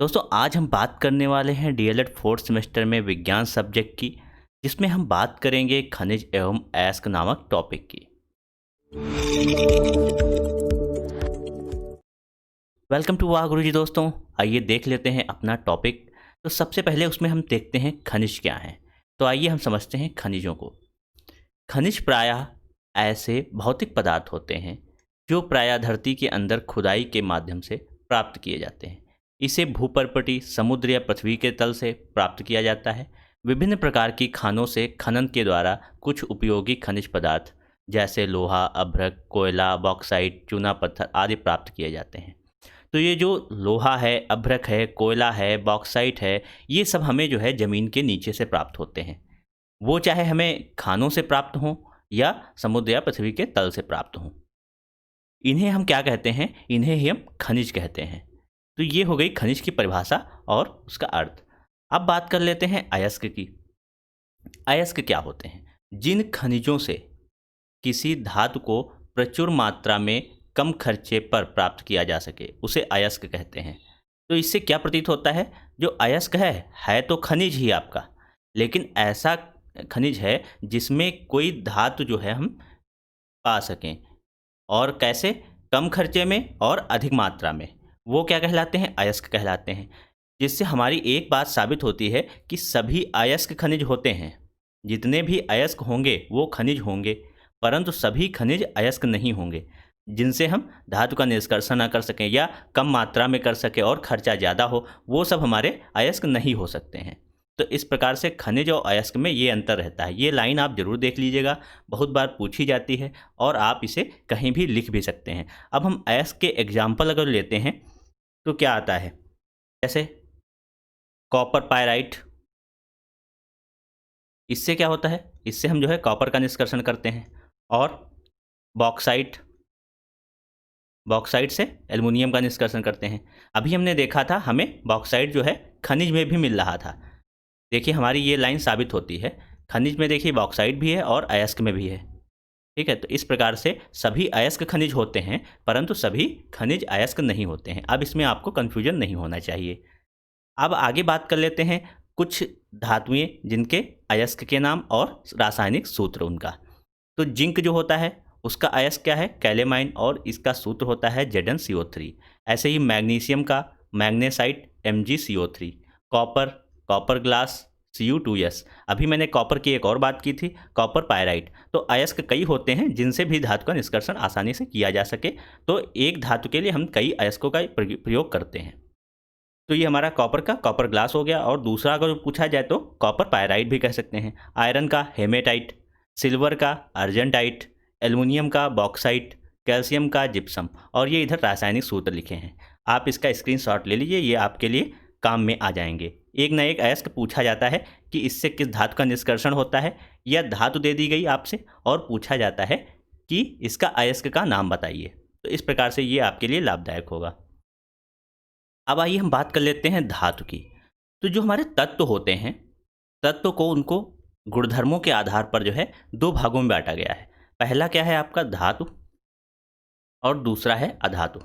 दोस्तों आज हम बात करने वाले हैं डीएलएड फोर्थ सेमेस्टर में विज्ञान सब्जेक्ट की, जिसमें हम बात करेंगे खनिज एवं अयस्क नामक टॉपिक की। वेलकम टू वाह गुरुजी। दोस्तों आइए देख लेते हैं अपना टॉपिक। तो सबसे पहले उसमें हम देखते हैं खनिज क्या हैं। तो आइए हम समझते हैं खनिजों को। खनिज प्रायः ऐसे भौतिक पदार्थ होते हैं जो प्रायः धरती के अंदर खुदाई के माध्यम से प्राप्त किए जाते हैं। इसे भूपर्पटी, समुद्र या पृथ्वी के तल से प्राप्त किया जाता है। विभिन्न प्रकार की खानों से खनन के द्वारा कुछ उपयोगी खनिज पदार्थ जैसे लोहा, अभ्रक, कोयला, बॉक्साइट, चूना पत्थर आदि प्राप्त किए जाते हैं। तो ये जो लोहा है, अभ्रक है, कोयला है, बॉक्साइट है, ये सब हमें जो है ज़मीन के नीचे से प्राप्त होते हैं। वो चाहे हमें खानों से प्राप्त हों या समुद्र या पृथ्वी के तल से प्राप्त हों। इन्हें हम क्या कहते हैं? इन्हें ही हम खनिज कहते हैं। तो ये हो गई खनिज की परिभाषा और उसका अर्थ। अब बात कर लेते हैं अयस्क की। अयस्क क्या होते हैं? जिन खनिजों से किसी धातु को प्रचुर मात्रा में कम खर्चे पर प्राप्त किया जा सके उसे अयस्क कहते हैं। तो इससे क्या प्रतीत होता है? जो अयस्क है तो खनिज ही आपका, लेकिन ऐसा खनिज है जिसमें कोई धातु जो है हम पा सकें। और कैसे? कम खर्चे में और अधिक मात्रा में। वो क्या कहलाते हैं? अयस्क कहलाते हैं। जिससे हमारी एक बात साबित होती है कि सभी अयस्क खनिज होते हैं। जितने भी अयस्क होंगे वो खनिज होंगे, परंतु सभी खनिज अयस्क नहीं होंगे। जिनसे हम धातु का निष्कर्षण न कर सकें या कम मात्रा में कर सकें और खर्चा ज़्यादा हो, वो सब हमारे अयस्क नहीं हो सकते हैं। तो इस प्रकार से खनिज और अयस्क में ये अंतर रहता है। ये लाइन आप ज़रूर देख लीजिएगा, बहुत बार पूछी जाती है और आप इसे कहीं भी लिख भी सकते हैं। अब हम अयस्क के एग्जाम्पल अगर लेते हैं तो क्या आता है? जैसे कॉपर पायराइट, इससे क्या होता है? इससे हम जो है कॉपर का निष्कर्षण करते हैं। और बॉक्साइट, बॉक्साइट से एल्युमिनियम का निष्कर्षण करते हैं। अभी हमने देखा था हमें बॉक्साइट जो है खनिज में भी मिल रहा था। देखिए हमारी ये लाइन साबित होती है, खनिज में देखिए बॉक्साइट भी है और अयस्क में भी है। ठीक है, तो इस प्रकार से सभी अयस्क खनिज होते हैं, परंतु सभी खनिज अयस्क नहीं होते हैं। अब इसमें आपको कन्फ्यूजन नहीं होना चाहिए। अब आगे बात कर लेते हैं कुछ धातुएं जिनके अयस्क के नाम और रासायनिक सूत्र उनका। तो जिंक जो होता है उसका अयस्क क्या है? कैलेमाइन, और इसका सूत्र होता है Zn CO3। ऐसे ही मैग्नीशियम का magnesite MgCO3। Copper, copper glass Cu2S। अभी मैंने कॉपर की एक और बात की थी, कॉपर पायराइट। तो अयस्क कई होते हैं जिनसे भी धातु का निष्कर्षण आसानी से किया जा सके। तो एक धातु के लिए हम कई अयस्कों का प्रयोग करते हैं। तो ये हमारा कॉपर का कॉपर ग्लास हो गया। और दूसरा अगर पूछा जाए तो कॉपर पायराइट भी कह सकते हैं। आयरन का हेमेटाइट, सिल्वर का अर्जेंटाइट, एल्युमिनियम का बॉक्साइट, कैल्शियम का जिप्सम। और ये इधर रासायनिक सूत्र लिखे हैं, आप इसका स्क्रीनशॉट ले लीजिए, ये आपके लिए काम में आ जाएंगे। एक ना एक अयस्क पूछा जाता है कि इससे किस धातु का निष्कर्षण होता है, या धातु दे दी गई आपसे और पूछा जाता है कि इसका अयस्क का नाम बताइए। तो इस प्रकार से ये आपके लिए लाभदायक होगा। अब आइए हम बात कर लेते हैं धातु की। तो जो हमारे तत्व होते हैं, तत्व को उनको गुणधर्मों के आधार पर जो है दो भागों में बांटा गया है। पहला क्या है आपका? धातु, और दूसरा है अधातु।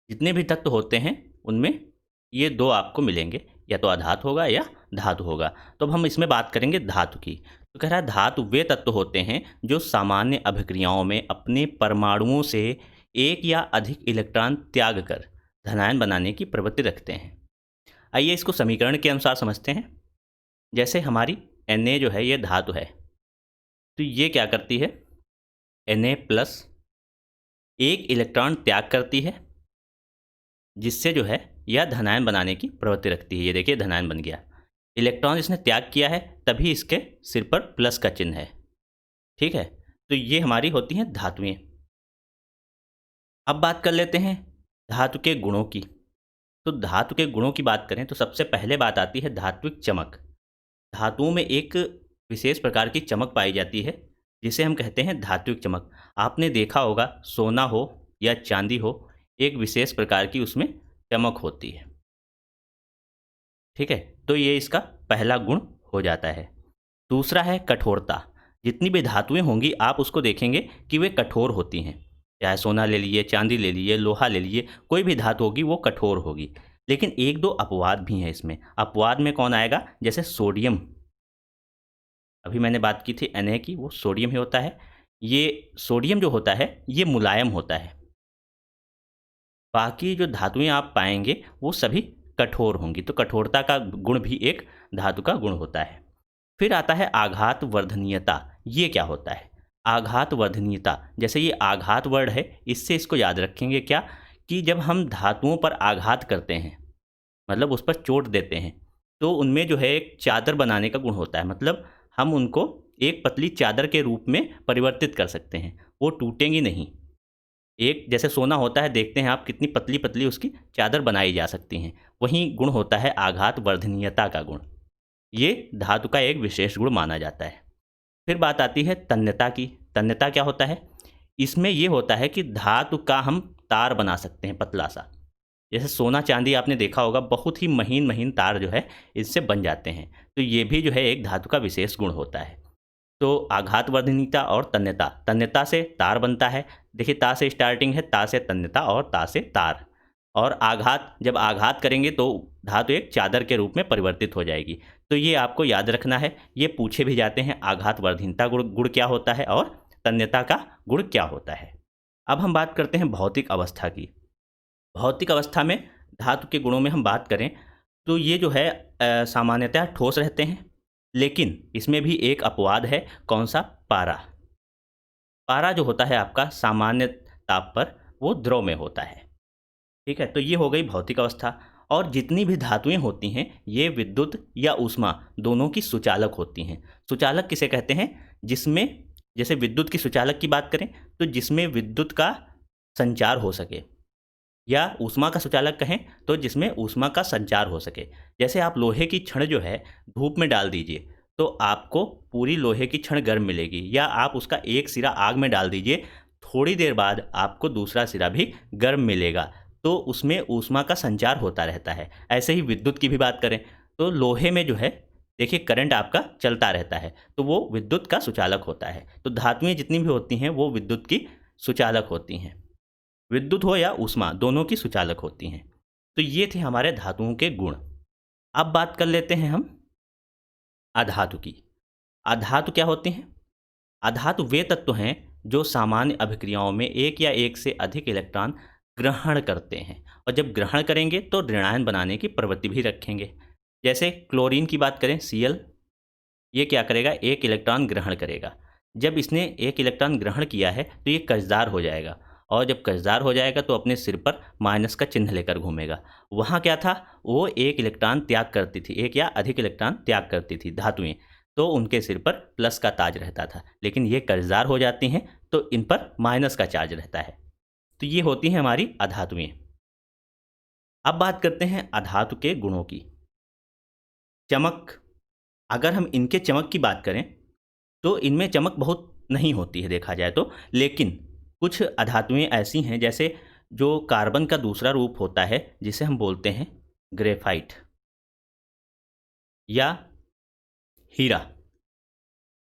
जितने भी तत्व होते हैं उनमें ये दो आपको मिलेंगे, या तो अधातु होगा या धातु होगा। तो अब हम इसमें बात करेंगे धातु की। तो कह रहा है धातु वे तत्व होते हैं जो सामान्य अभिक्रियाओं में अपने परमाणुओं से एक या अधिक इलेक्ट्रॉन त्याग कर धनायन बनाने की प्रवृत्ति रखते हैं। आइए इसको समीकरण के अनुसार समझते हैं। जैसे हमारी Na जो है ये धातु है, तो ये क्या करती है? Na प्लस एक इलेक्ट्रॉन त्याग करती है, जिससे जो है यह धनायन बनाने की प्रवृत्ति रखती है। ये देखिए धनायन बन गया। इलेक्ट्रॉन इसने त्याग किया है तभी इसके सिर पर प्लस का चिन्ह है। ठीक है, तो ये हमारी होती हैं धातुएं। अब बात कर लेते हैं धातु के गुणों की। तो धातु के गुणों की बात करें तो सबसे पहले बात आती है धात्विक चमक। धातुओं में एक विशेष प्रकार की चमक पाई जाती है जिसे हम कहते हैं धात्विक चमक। आपने देखा होगा सोना हो या चांदी हो, एक विशेष प्रकार की उसमें चमक होती है। ठीक है, तो ये इसका पहला गुण हो जाता है। दूसरा है कठोरता। जितनी भी धातुएं होंगी आप उसको देखेंगे कि वे कठोर होती हैं। चाहे सोना ले लीजिए, चांदी ले लीजिए, लोहा ले लीजिए, कोई भी धातु होगी वो कठोर होगी। लेकिन एक दो अपवाद भी हैं इसमें। अपवाद में कौन आएगा, जैसे सोडियम, अभी मैंने बात की थी Na की, वो सोडियम ही होता है। ये सोडियम जो होता है ये मुलायम होता है, बाकी जो धातुएं आप पाएंगे वो सभी कठोर होंगी। तो कठोरता का गुण भी एक धातु का गुण होता है। फिर आता है आघात वर्धनीयता। ये क्या होता है आघात वर्धनीयता? जैसे ये आघात वर्ड है, इससे इसको याद रखेंगे क्या, कि जब हम धातुओं पर आघात करते हैं, मतलब उस पर चोट देते हैं, तो उनमें जो है एक चादर बनाने का गुण होता है। मतलब हम उनको एक पतली चादर के रूप में परिवर्तित कर सकते हैं, वो टूटेंगी नहीं। एक जैसे सोना होता है, देखते हैं आप कितनी पतली पतली उसकी चादर बनाई जा सकती हैं, वहीं गुण होता है आघात वर्धनीयता का गुण। ये धातु का एक विशेष गुण माना जाता है। फिर बात आती है तन्यता की। तन्यता क्या होता है? इसमें ये होता है कि धातु का हम तार बना सकते हैं पतला सा। जैसे सोना चांदी आपने देखा होगा, बहुत ही महीन महीन तार जो है इससे बन जाते हैं। तो ये भी जो है एक धातु का विशेष गुण होता है। तो आघात वर्धनीयता और तन्यता, तन्यता से तार बनता है। देखिए ता से स्टार्टिंग है, ता से तन्यता और ता से तार। और आघात, जब आघात करेंगे तो धातु एक चादर के रूप में परिवर्तित हो जाएगी। तो ये आपको याद रखना है, ये पूछे भी जाते हैं, आघात वर्धनीयता गुण क्या होता है और तन्यता का गुण क्या होता है। अब हम बात करते हैं भौतिक अवस्था की। भौतिक अवस्था में धातु के गुणों में हम बात करें तो ये जो है सामान्यतः ठोस रहते हैं, लेकिन इसमें भी एक अपवाद है। कौन सा? पारा। पारा जो होता है आपका सामान्य ताप पर वो द्रव में होता है। ठीक है, तो ये हो गई भौतिक अवस्था। और जितनी भी धातुएं होती हैं ये विद्युत या ऊष्मा दोनों की सुचालक होती हैं। सुचालक किसे कहते हैं? जिसमें, जैसे विद्युत की सुचालक की बात करें तो जिसमें विद्युत का संचार हो सके, या ऊष्मा का सुचालक कहें तो जिसमें ऊष्मा का संचार हो सके। जैसे आप लोहे की छड़ जो है धूप में डाल दीजिए तो आपको पूरी लोहे की छड़ गर्म मिलेगी, या आप उसका एक सिरा आग में डाल दीजिए, थोड़ी देर बाद आपको दूसरा सिरा भी गर्म मिलेगा। तो उसमें ऊष्मा का संचार होता रहता है। ऐसे ही विद्युत की भी बात करें तो लोहे में जो है देखिए करंट आपका चलता रहता है, तो वो विद्युत का सुचालक होता है। तो धातुएं जितनी भी होती हैं वो विद्युत की सुचालक होती हैं, विद्युत हो या ऊष्मा दोनों की सुचालक होती हैं। तो ये थे हमारे धातुओं के गुण। अब बात कर लेते हैं हम अधातु की। अधातु क्या होते हैं? अधातु वे तत्व हैं जो सामान्य अभिक्रियाओं में एक या एक से अधिक इलेक्ट्रॉन ग्रहण करते हैं, और जब ग्रहण करेंगे तो ऋणायन बनाने की प्रवृत्ति भी रखेंगे। जैसे क्लोरीन की बात करें, Cl, ये क्या करेगा? एक इलेक्ट्रॉन ग्रहण करेगा। जब इसने एक इलेक्ट्रॉन ग्रहण किया है तो ये कचदार हो जाएगा, और जब कचदार हो जाएगा तो अपने सिर पर माइनस का चिन्ह लेकर घूमेगा। वहाँ क्या था? वो एक इलेक्ट्रॉन त्याग करती थी, एक या अधिक इलेक्ट्रॉन त्याग करती थी धातुएं, तो उनके सिर पर प्लस का ताज रहता था। लेकिन ये कर्जदार हो जाती हैं तो इन पर माइनस का चार्ज रहता है। तो ये होती हैं हमारी अधातुएं। अब बात करते हैं अधातु के गुणों की। चमक, अगर हम इनके चमक की बात करें तो इनमें चमक बहुत नहीं होती है देखा जाए तो, लेकिन कुछ अधातुएं ऐसी हैं, जैसे जो कार्बन का दूसरा रूप होता है जिसे हम बोलते हैं ग्रेफाइट या हीरा,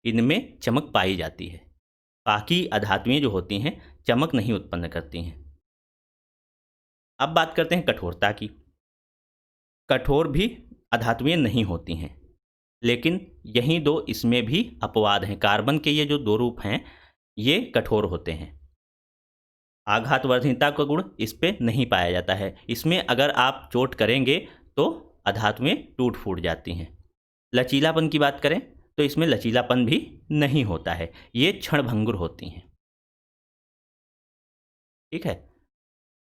इनमें चमक पाई जाती है। बाकी अधातुएं जो होती हैं चमक नहीं उत्पन्न करती हैं। अब बात करते हैं कठोरता की। कठोर भी अधातुएं नहीं होती हैं, लेकिन यही दो इसमें भी अपवाद हैं। कार्बन के ये जो दो रूप हैं ये कठोर होते हैं। आघात वर्धनीयता का गुण इस पे नहीं पाया जाता है। इसमें अगर आप चोट करेंगे तो अधातुएं टूट फूट जाती हैं। लचीलापन की बात करें तो इसमें लचीलापन भी नहीं होता है, ये क्षणभंगुर होती हैं। ठीक है,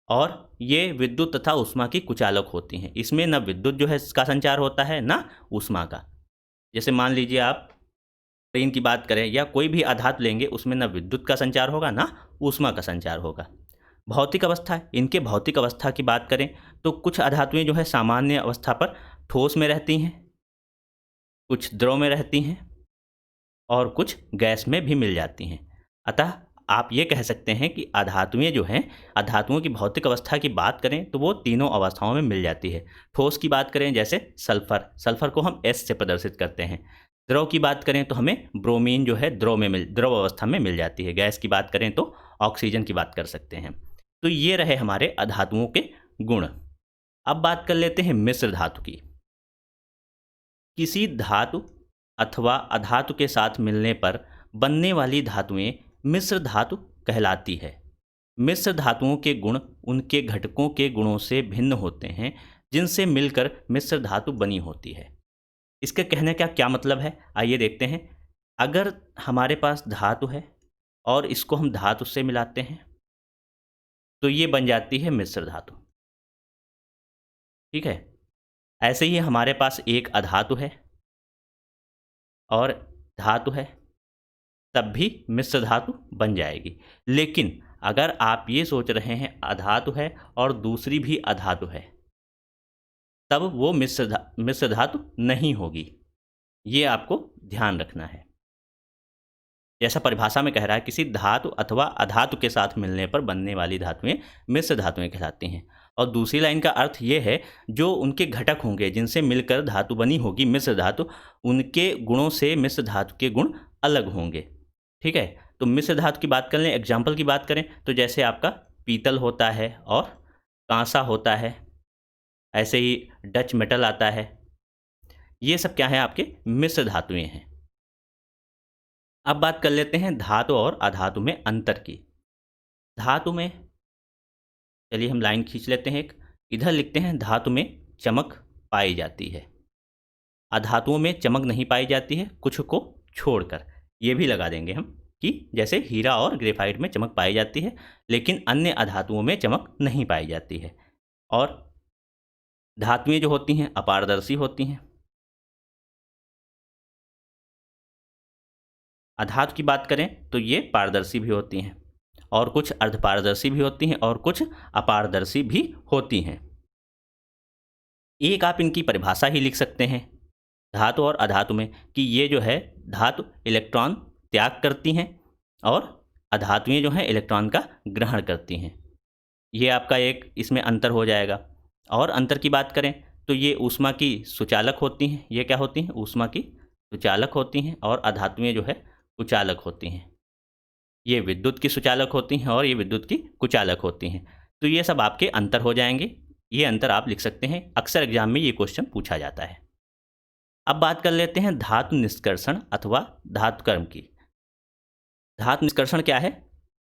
और ये विद्युत तथा ऊष्मा की कुचालक होती हैं। इसमें न विद्युत जो है इसका संचार होता है ना ऊष्मा का। जैसे मान लीजिए आप ट्रेन की बात करें या कोई भी आधात लेंगे, उसमें ना विद्युत का संचार होगा ना ऊष्मा का संचार होगा। भौतिक अवस्था, इनके भौतिक अवस्था की बात करें तो कुछ अधातुएं जो है सामान्य अवस्था पर ठोस में रहती हैं, कुछ द्रव में रहती हैं और कुछ गैस में भी मिल जाती हैं। अतः आप ये कह सकते हैं कि अधातुएं जो हैं, अधातुओं की भौतिक अवस्था की बात करें तो वो तीनों अवस्थाओं में मिल जाती है। ठोस की बात करें जैसे सल्फर, सल्फर को हम S से प्रदर्शित करते हैं। द्रव की बात करें तो हमें ब्रोमीन जो है द्रव अवस्था में मिल जाती है। गैस की बात करें तो ऑक्सीजन की बात कर सकते हैं। तो ये रहे हमारे अधातुओं के गुण। अब बात कर लेते हैं मिश्र धातु की। किसी धातु अथवा अधातु के साथ मिलने पर बनने वाली धातुएं मिश्र धातु कहलाती है। मिश्र धातुओं के गुण उनके घटकों के गुणों से भिन्न होते हैं जिनसे मिलकर मिश्र धातु बनी होती है। इसके कहने का क्या मतलब है, आइए देखते हैं। अगर हमारे पास धातु है और इसको हम धातु से मिलाते हैं तो ये बन जाती है मिश्र धातु। ठीक है, ऐसे ही हमारे पास एक अधातु है और धातु है, तब भी मिश्र धातु बन जाएगी। लेकिन अगर आप ये सोच रहे हैं अधातु है और दूसरी भी अधातु है, तब वो मिश्र धातु नहीं होगी। ये आपको ध्यान रखना है। जैसा परिभाषा में कह रहा है, किसी धातु अथवा अधातु के साथ मिलने पर बनने वाली धातुएं मिश्र धातुएं कहलाती हैं। और दूसरी लाइन का अर्थ ये है, जो उनके घटक होंगे जिनसे मिलकर धातु बनी होगी मिश्र धातु, उनके गुणों से मिश्र धातु के गुण अलग होंगे। ठीक है, तो मिश्र धातु की बात कर लें, एग्जाम्पल की बात करें तो जैसे आपका पीतल होता है और कांसा होता है, ऐसे ही डच मेटल आता है। ये सब क्या है, आपके मिश्र धातुएं हैं। अब बात कर लेते हैं धातु और अधातु में अंतर की। धातु में, चलिए हम लाइन खींच लेते हैं एक, इधर लिखते हैं धातु में चमक पाई जाती है, अधातुओं में चमक नहीं पाई जाती है, कुछ को छोड़कर। ये भी लगा देंगे हम कि जैसे हीरा और ग्रेफाइट में चमक पाई जाती है, लेकिन अन्य अधातुओं में चमक नहीं पाई जाती है। और धातुएं जो होती हैं अपारदर्शी होती हैं। अधातु की बात करें तो ये पारदर्शी भी होती हैं, और कुछ अर्धपारदर्शी भी होती हैं, और कुछ अपारदर्शी भी होती हैं। एक आप इनकी परिभाषा ही लिख सकते हैं धातु और अधातु में, कि ये जो है धातु इलेक्ट्रॉन त्याग करती हैं और अधातुएं जो हैं इलेक्ट्रॉन का ग्रहण करती हैं। ये आपका एक इसमें अंतर हो जाएगा। और अंतर की बात करें तो ये ऊष्मा की सुचालक होती हैं। ये क्या होती हैं, ऊष्मा की सुचालक होती हैं, और अधातुएं जो है कुचालक होती हैं। ये विद्युत की सुचालक होती हैं और ये विद्युत की कुचालक होती हैं। तो ये सब आपके अंतर हो जाएंगे। ये अंतर आप लिख सकते हैं, अक्सर एग्जाम में ये क्वेश्चन पूछा जाता है। अब बात कर लेते हैं धातु निष्कर्षण अथवा धातु कर्म की। धातु निष्कर्षण क्या है,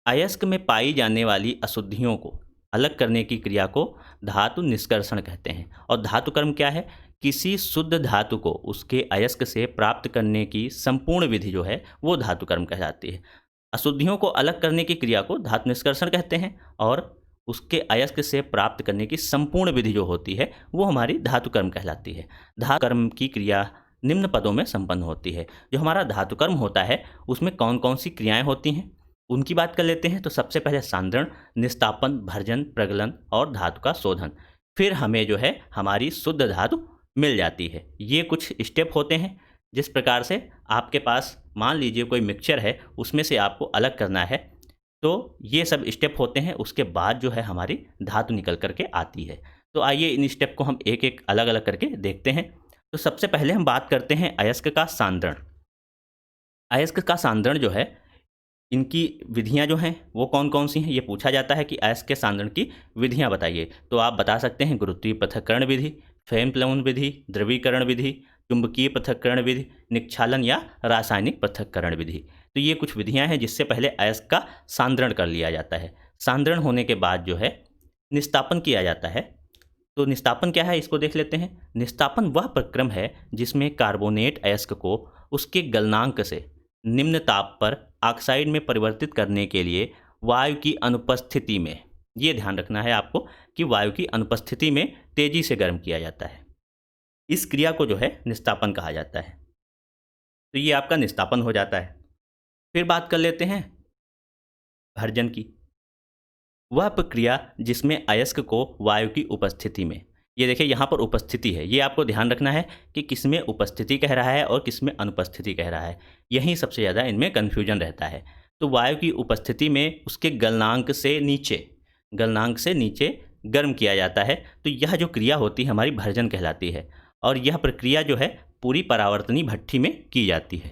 अयस्क में पाई जाने वाली अशुद्धियों को अलग करने की क्रिया को धातु निष्कर्षण कहते हैं। और धातु कर्म क्या है, किसी शुद्ध धातु को उसके अयस्क से प्राप्त करने की संपूर्ण विधि जो है वो धातु कर्म कहलाती है। अशुद्धियों को अलग करने की क्रिया को धातु निष्कर्षण कहते हैं, और उसके अयस्क से प्राप्त करने की संपूर्ण विधि जो होती है वो हमारी धातु कर्म कहलाती है। धातु कर्म की क्रिया निम्न पदों में संपन्न होती है। जो हमारा धातु कर्म होता है उसमें कौन कौन सी क्रियाएं होती हैं उनकी बात कर लेते हैं। तो सबसे पहले सांद्रण, निस्तापन, भर्जन, प्रगलन और धातु का शोधन। फिर हमें जो है हमारी शुद्ध धातु मिल जाती है। ये कुछ स्टेप होते हैं। जिस प्रकार से आपके पास मान लीजिए कोई मिक्सचर है, उसमें से आपको अलग करना है, तो ये सब स्टेप होते हैं। उसके बाद जो है हमारी धातु निकल करके आती है। तो आइए इन स्टेप को हम एक एक अलग अलग करके देखते हैं। तो सबसे पहले हम बात करते हैं अयस्क का सांद्रण। अयस्क का सांद्रण जो है, इनकी विधियां जो हैं वो कौन कौन सी हैं, ये पूछा जाता है कि अयस्क के सांद्रण की विधियां बताइए। तो आप बता सकते हैं गुरुत्वीय पृथक्करण विधि, फेम प्लवन विधि, द्रवीकरण विधि, चुंबकीय पृथक्करण विधि, निक्षालन या रासायनिक पृथक्करण विधि। तो ये कुछ विधियां हैं जिससे पहले अयस्क का सांद्रण कर लिया जाता है। सांद्रण होने के बाद जो है निस्तापन किया जाता है। तो निस्तापन क्या है, इसको देख लेते हैं। निस्तापन वह प्रक्रम है जिसमें कार्बोनेट अयस्क को उसके गलनांक से निम्न ताप पर ऑक्साइड में परिवर्तित करने के लिए वायु की अनुपस्थिति में, ये ध्यान रखना है आपको कि वायु की अनुपस्थिति में तेजी से गर्म किया जाता है। इस क्रिया को जो है निस्तापन कहा जाता है। तो ये आपका निस्तापन हो जाता है। फिर बात कर लेते हैं भर्जन की। वह प्रक्रिया जिसमें अयस्क को वायु की उपस्थिति में, ये देखिए यहाँ पर उपस्थिति है, ये आपको ध्यान रखना है कि किसमें उपस्थिति कह रहा है और किसमें अनुपस्थिति कह रहा है। यहीं सबसे ज़्यादा इनमें कन्फ्यूजन रहता है। तो वायु की उपस्थिति में उसके गलनांक से नीचे गर्म किया जाता है। तो यह जो क्रिया होती है हमारी भर्जन कहलाती है। और यह प्रक्रिया जो है पूरी परावर्तनी भट्ठी में की जाती है।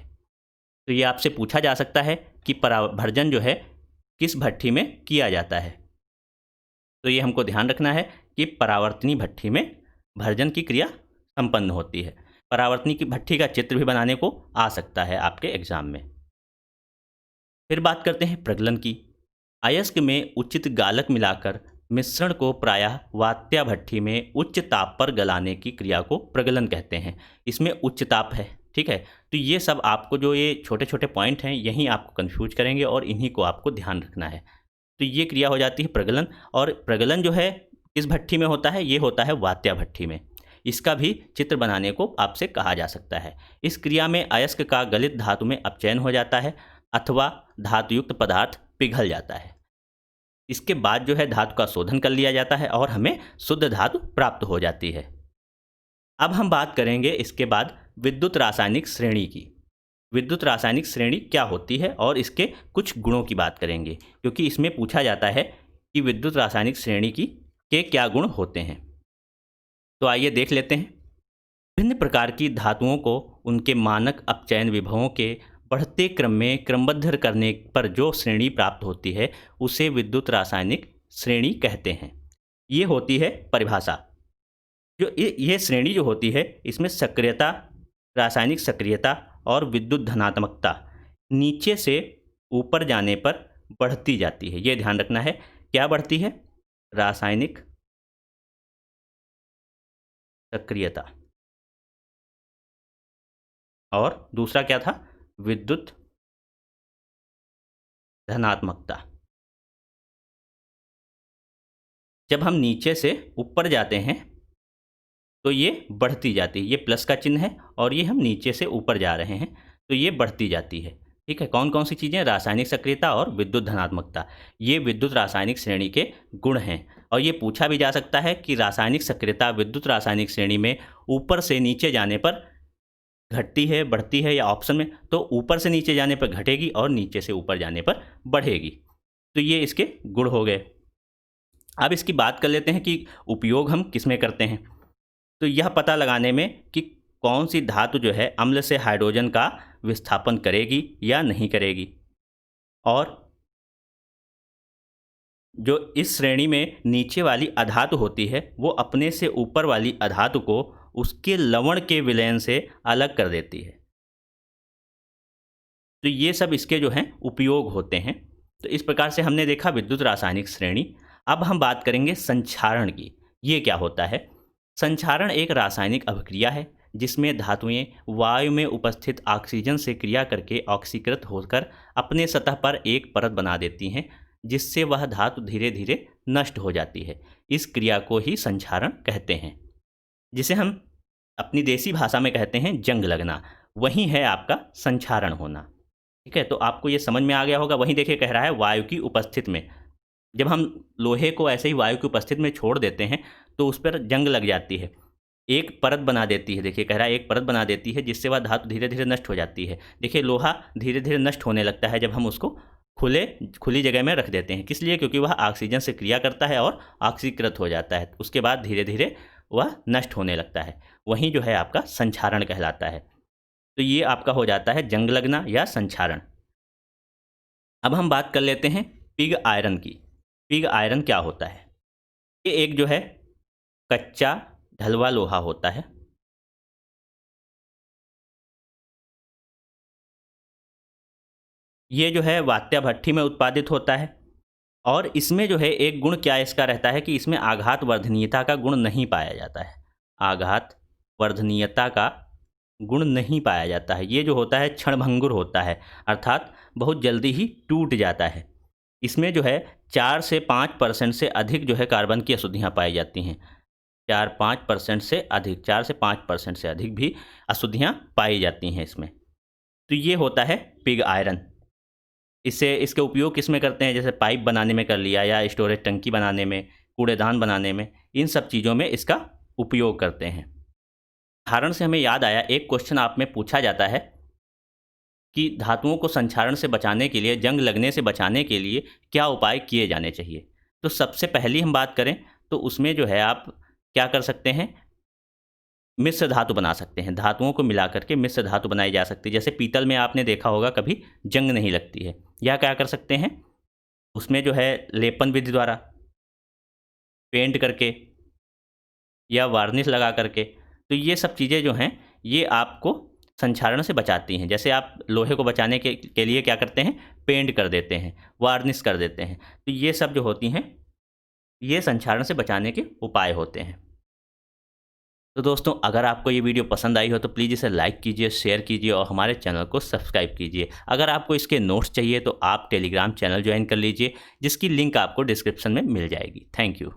तो ये आपसे पूछा जा सकता है कि भर्जन जो है किस भट्ठी में किया जाता है। तो ये हमको ध्यान रखना है कि परावर्तनी भट्ठी में भर्जन की क्रिया संपन्न होती है। परावर्तनी की भट्ठी का चित्र भी बनाने को आ सकता है आपके एग्जाम में। फिर बात करते हैं प्रगलन की। अयस्क में उचित गालक मिलाकर मिश्रण को प्रायः वात्या भट्ठी में उच्च ताप पर गलाने की क्रिया को प्रगलन कहते हैं। इसमें उच्च ताप है, ठीक है। तो ये सब आपको जो ये छोटे छोटे पॉइंट हैं यही आपको कंफ्यूज करेंगे और इन्हीं को आपको ध्यान रखना है। तो ये क्रिया हो जाती है प्रगलन, और प्रगलन जो है किस भट्ठी में होता है, ये होता है वात्या भट्ठी में। इसका भी चित्र बनाने को आपसे कहा जा सकता है। इस क्रिया में अयस्क का गलित धातु में अपचयन हो जाता है अथवा धातुयुक्त पदार्थ पिघल जाता है। इसके बाद जो है धातु का शोधन कर लिया जाता है और हमें शुद्ध धातु प्राप्त हो जाती है। अब हम बात करेंगे इसके बाद विद्युत रासायनिक श्रेणी की। विद्युत रासायनिक श्रेणी क्या होती है और इसके कुछ गुणों की बात करेंगे, क्योंकि इसमें पूछा जाता है कि विद्युत रासायनिक श्रेणी के क्या गुण होते हैं। तो आइए देख लेते हैं। विभिन्न प्रकार की धातुओं को उनके मानक अपचयन विभवों के बढ़ते क्रम में क्रमबद्ध करने पर जो श्रेणी प्राप्त होती है उसे विद्युत रासायनिक श्रेणी कहते हैं। ये होती है परिभाषा। जो ये श्रेणी जो होती है इसमें सक्रियता, रासायनिक सक्रियता और विद्युत धनात्मकता नीचे से ऊपर जाने पर बढ़ती जाती है। ये ध्यान रखना है, क्या बढ़ती है? रासायनिक सक्रियता, और दूसरा क्या था? विद्युत धनात्मकता। जब हम नीचे से ऊपर जाते हैं तो ये बढ़ती जाती है, ये प्लस का चिन्ह है, और ये हम नीचे से ऊपर जा रहे हैं तो ये बढ़ती जाती है, ठीक है। कौन कौन सी चीज़ें? रासायनिक सक्रियता और विद्युत धनात्मकता। ये विद्युत रासायनिक श्रेणी के गुण हैं। और ये पूछा भी जा सकता है कि रासायनिक सक्रियता विद्युत रासायनिक श्रेणी में ऊपर से नीचे जाने पर घटती है, बढ़ती है, या ऑप्शन में तो ऊपर से नीचे जाने पर घटेगी और नीचे से ऊपर जाने पर बढ़ेगी। तो ये इसके गुण हो गए। अब इसकी बात कर लेते हैं कि उपयोग हम किस में करते हैं। तो यह पता लगाने में कि कौन सी धातु जो है अम्ल से हाइड्रोजन का विस्थापन करेगी या नहीं करेगी, और जो इस श्रेणी में नीचे वाली अधातु होती है वो अपने से ऊपर वाली अधातु को उसके लवण के विलयन से अलग कर देती है। तो ये सब इसके जो हैं उपयोग होते हैं। तो इस प्रकार से हमने देखा विद्युत रासायनिक श्रेणी। अब हम बात करेंगे संक्षारण की। ये क्या होता है? संक्षारण एक रासायनिक अभिक्रिया है जिसमें धातुएं वायु में उपस्थित ऑक्सीजन से क्रिया करके ऑक्सीकृत होकर अपने सतह पर एक परत बना देती हैं, जिससे वह धातु धीरे धीरे नष्ट हो जाती है। इस क्रिया को ही संक्षारण कहते हैं, जिसे हम अपनी देसी भाषा में कहते हैं जंग लगना। वही है आपका संक्षारण होना, ठीक है। तो आपको ये समझ में आ गया होगा। वहीं देखिए कह रहा है वायु की उपस्थिति में। जब हम लोहे को ऐसे ही वायु की उपस्थिति में छोड़ देते हैं तो उस पर जंग लग जाती है, एक परत बना देती है। देखिए कह रहा है एक परत बना देती है जिससे वह धातु धीरे धीरे नष्ट हो जाती है। देखिए लोहा धीरे धीरे नष्ट होने लगता है जब हम उसको खुली जगह में रख देते हैं। किस लिए? क्योंकि वह ऑक्सीजन से क्रिया करता है और ऑक्सीकृत हो जाता है। उसके बाद धीरे धीरे वह नष्ट होने लगता है। वहीं जो है आपका संक्षारण कहलाता है। तो ये आपका हो जाता है जंग लगना या संक्षारण। अब हम बात कर लेते हैं पिग आयरन की। पिग आयरन क्या होता है? ये एक जो है कच्चा ढलवा लोहा होता है। ये जो है वात्या भट्ठी में उत्पादित होता है, और इसमें जो है एक गुण क्या इसका रहता है कि इसमें आघात वर्धनीयता का गुण नहीं पाया जाता है। आघात वर्धनीयता का गुण नहीं पाया जाता है। ये जो होता है क्षणभंगुर होता है, अर्थात बहुत जल्दी ही टूट जाता है। इसमें जो है 4 से 5% से अधिक जो है कार्बन की अशुद्धियाँ पाई जाती हैं। 4-5% से अधिक, 4 से 5% से अधिक भी अशुद्धियाँ पाई जाती हैं इसमें। तो ये होता है पिग आयरन। इसके उपयोग किस में करते हैं? जैसे पाइप बनाने में कर लिया, या स्टोरेज टंकी बनाने में, कूड़ेदान बनाने में, इन सब चीज़ों में इसका उपयोग करते हैं। उदाहरण से हमें याद आया, एक क्वेश्चन आप में पूछा जाता है कि धातुओं को संक्षारण से बचाने के लिए, जंग लगने से बचाने के लिए क्या उपाय किए जाने चाहिए। तो सबसे पहली हम बात करें तो उसमें जो है आप क्या कर सकते हैं? मिश्र धातु बना सकते हैं। धातुओं को मिला करके मिश्र धातु बनाई जा सकती है। जैसे पीतल में आपने देखा होगा कभी जंग नहीं लगती है। या क्या कर सकते हैं? उसमें जो है लेपन विधि द्वारा पेंट करके या वार्निश लगा करके। तो ये सब चीज़ें जो हैं ये आपको संक्षारण से बचाती हैं। जैसे आप लोहे को बचाने के लिए क्या करते हैं, पेंट कर देते हैं, वार्निश कर देते हैं। तो ये सब जो होती हैं ये संक्षारण से बचाने के उपाय होते हैं। तो दोस्तों अगर आपको ये वीडियो पसंद आई हो तो प्लीज़ इसे लाइक कीजिए, शेयर कीजिए और हमारे चैनल को सब्सक्राइब कीजिए। अगर आपको इसके नोट्स चाहिए तो आप टेलीग्राम चैनल ज्वाइन कर लीजिए, जिसकी लिंक आपको डिस्क्रिप्शन में मिल जाएगी। Thank you.